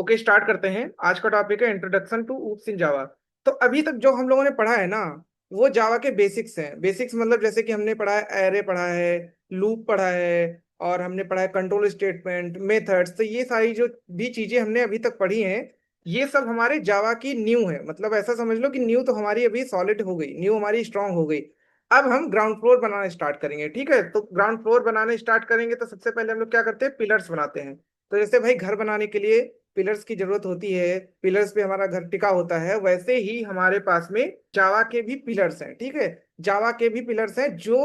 Okay, start करते हैं। आज का टॉपिक है इंट्रोडक्शन टू ऊप्स इन जावा। तो अभी तक जो हम लोगों ने पढ़ा है ना, वो जावा के बेसिक्स हैं। बेसिक्स मतलब जैसे कि हमने पढ़ा है एरे, पढ़ा है लूप, पढ़ा है और हमने पढ़ा है कंट्रोल स्टेटमेंट, मेथड्स। तो ये सारी जो भी चीजें हमने अभी तक पढ़ी हैं, ये सब हमारे जावा की न्यू है। मतलब ऐसा समझ लो कि न्यू तो हमारी अभी सॉलिड हो गई, न्यू हमारी स्ट्रांग हो गई। अब हम ग्राउंड फ्लोर बनाना स्टार्ट करेंगे। ठीक है, तो ग्राउंड फ्लोर बनाने स्टार्ट करेंगे तो सबसे पहले हम लोग क्या करते हैं, पिलर्स बनाते हैं। तो जैसे भाई घर बनाने के लिए पिलर्स की जरूरत होती है, पिलर्स पे हमारा घर टिका होता है, वैसे ही हमारे पास में जावा के भी पिलर्स हैं। ठीक है, जावा के भी पिलर्स हैं जो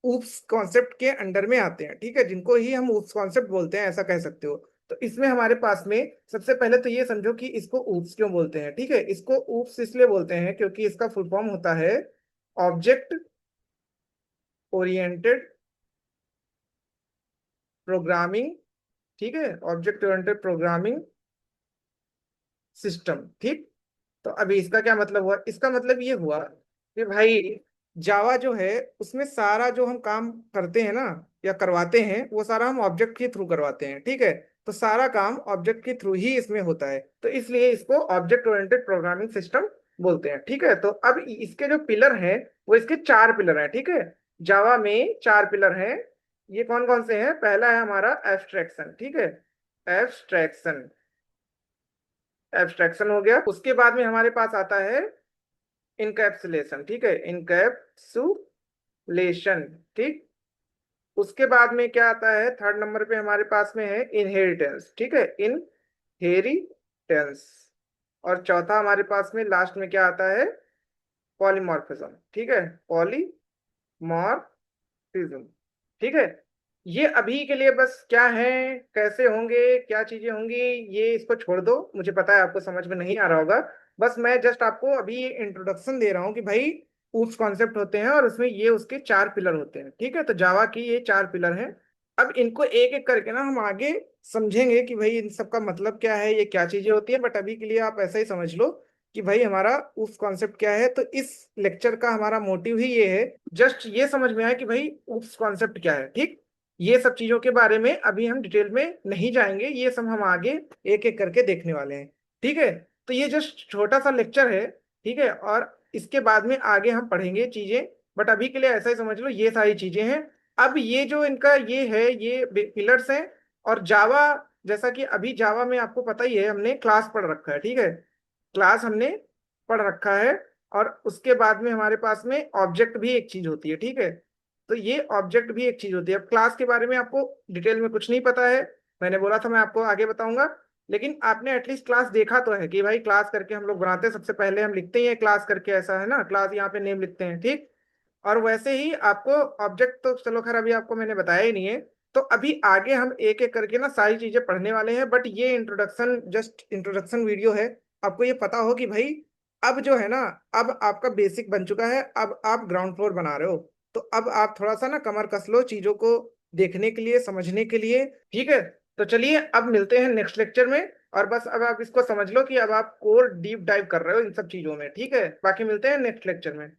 ऊप्स कॉन्सेप्ट के अंडर में आते हैं। ठीक है, जिनको ही हम ऊप्स कॉन्सेप्ट बोलते हैं, ऐसा कह सकते हो। तो इसमें हमारे पास में सबसे पहले तो ये समझो कि इसको ऊप्स क्यों बोलते हैं। ठीक है, इसको ऊप्स इसलिए बोलते हैं क्योंकि इसका फुल फॉर्म होता है ऑब्जेक्ट ओरिएंटेड प्रोग्रामिंग। ठीक है, ऑब्जेक्ट ओरिएंटेड प्रोग्रामिंग सिस्टम। ठीक। तो अभी इसका क्या मतलब हुआ, इसका मतलब ये हुआ कि भाई जावा जो है उसमें सारा जो हम काम करते हैं ना या करवाते हैं, वो सारा हम ऑब्जेक्ट के थ्रू करवाते हैं। ठीक है, तो सारा काम ऑब्जेक्ट के थ्रू ही इसमें होता है, तो इसलिए इसको ऑब्जेक्ट ओरिएंटेड प्रोग्रामिंग सिस्टम बोलते हैं। ठीक है, तो अब इसके जो पिलर हैं वो इसके चार पिलर हैं। ठीक है, जावा में चार पिलर हैं। ये कौन कौन से हैं? पहला है हमारा एब्स्ट्रैक्शन। ठीक है, एब्स्ट्रैक्शन, एब्स्ट्रैक्शन हो गया। उसके बाद में हमारे पास आता है इनकैप्सुलेशन। ठीक है, इनकैप्सुलेशन। ठीक। उसके बाद में क्या आता है, थर्ड नंबर पे हमारे पास में है इनहेरिटेंस। ठीक है, इनहेरिटेंस। और चौथा हमारे पास में लास्ट में क्या आता है, पॉलीमॉर्फिज्म। ठीक है, पॉलीमॉर्फिज्म। ठीक है, ये अभी के लिए बस क्या है, कैसे होंगे, क्या चीजें होंगी, ये इसको छोड़ दो। मुझे पता है आपको समझ में नहीं आ रहा होगा। बस मैं जस्ट आपको अभी इंट्रोडक्शन दे रहा हूँ कि भाई ऊप्स कॉन्सेप्ट होते हैं और उसमें ये उसके चार पिलर होते हैं। ठीक है, तो जावा की ये चार पिलर हैं। अब इनको एक एक करके ना हम आगे समझेंगे कि भाई इन सब का मतलब क्या है, ये क्या चीजें होती है। बट अभी के लिए आप ऐसा ही समझ लो कि भाई हमारा ऊप्स कॉन्सेप्ट क्या है। तो इस लेक्चर का हमारा मोटिव ही ये है, जस्ट ये समझ में आया कि भाई ऊप्स कॉन्सेप्ट क्या है। ठीक। ये सब चीजों के बारे में अभी हम डिटेल में नहीं जाएंगे, ये सब हम आगे एक एक करके देखने वाले हैं। ठीक है, तो ये जस्ट छोटा सा लेक्चर है। ठीक है, और इसके बाद में आगे हम पढ़ेंगे चीजें। बट अभी के लिए ऐसा ही समझ लो ये सारी चीजें हैं। अब ये जो इनका ये है, ये पिलर्स हैं। और जावा, जैसा कि अभी जावा में आपको पता ही है, हमने क्लास पढ़ रखा है। ठीक है, क्लास हमने पढ़ रखा है। और उसके बाद में हमारे पास में ऑब्जेक्ट भी एक चीज होती है। ठीक है, तो ये ऑब्जेक्ट भी एक चीज होती है। अब क्लास के बारे में आपको डिटेल में कुछ नहीं पता है, मैंने बोला था मैं आपको आगे बताऊंगा। लेकिन आपने एटलीस्ट क्लास देखा तो है कि भाई क्लास करके हम लोग बनाते हैं। सबसे पहले हम लिखते ही हैं क्लास करके, ऐसा है ना, क्लास यहाँ पे नेम लिखते हैं। ठीक। और वैसे ही आपको ऑब्जेक्ट तो चलो खैर अभी आपको मैंने बताया ही नहीं है। तो अभी आगे हम एक एक करके ना सारी चीजें पढ़ने वाले हैं। बट ये इंट्रोडक्शन जस्ट इंट्रोडक्शन वीडियो है। आपको ये पता हो कि भाई अब जो है ना, अब आपका बेसिक बन चुका है, अब आप ग्राउंड फ्लोर बना रहे हो। तो अब आप थोड़ा सा ना कमर कस लो चीजों को देखने के लिए, समझने के लिए। ठीक है, तो चलिए अब मिलते हैं नेक्स्ट लेक्चर में। और बस अब आप इसको समझ लो कि अब आप कोर डीप डाइव कर रहे हो इन सब चीजों में। ठीक है, बाकी मिलते हैं नेक्स्ट लेक्चर में।